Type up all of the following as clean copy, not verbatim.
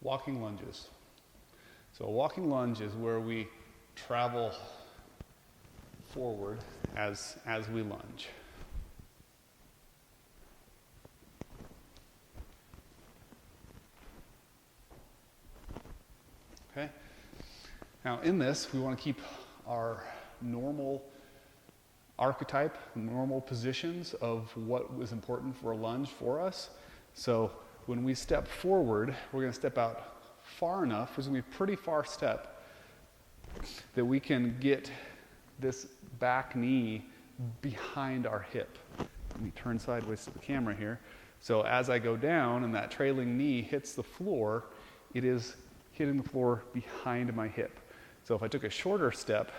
walking lunges. So a walking lunge is where we travel forward as we lunge. Okay? Now in this, we want to keep our normal archetype, normal positions of what was important for a lunge for us. So when we step forward, we're going to step out far enough, it's going to be a pretty far step, that we can get this back knee behind our hip. Let me turn sideways to the camera here. So as I go down and that trailing knee hits the floor, it is hitting the floor behind my hip. So if I took a shorter step,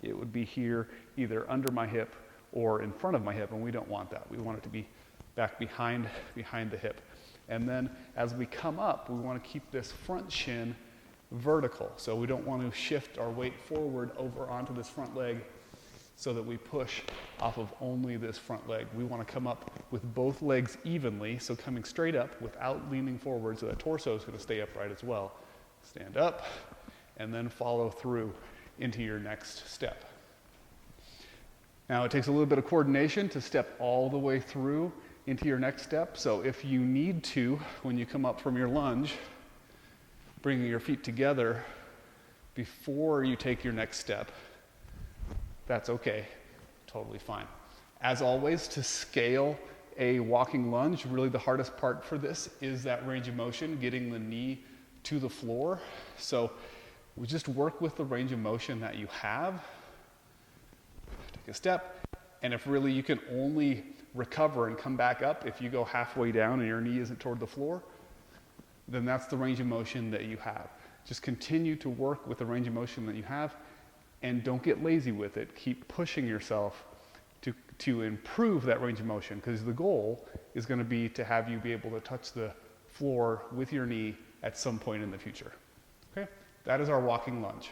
it would be here either under my hip or in front of my hip, and we don't want that. We want it to be back behind the hip. And then as we come up, we want to keep this front shin vertical. So we don't want to shift our weight forward over onto this front leg so that we push off of only this front leg. We want to come up with both legs evenly, so coming straight up without leaning forward, so that torso is going to stay upright as well. Stand up, and then follow through into your next step. Now it takes a little bit of coordination to step all the way through into your next step. So if you need to, when you come up from your lunge, bringing your feet together before you take your next step, that's okay, totally fine. As always, to scale a walking lunge, really the hardest part for this is that range of motion, getting the knee to the floor. So we just work with the range of motion that you have. Take a step, and if really you can only recover and come back up if you go halfway down and your knee isn't toward the floor, then that's the range of motion that you have. Just continue to work with the range of motion that you have, and don't get lazy with it. Keep pushing yourself to improve that range of motion, because the goal is going to be to have you be able to touch the floor with your knee at some point in the future. Okay? That is our walking lunge.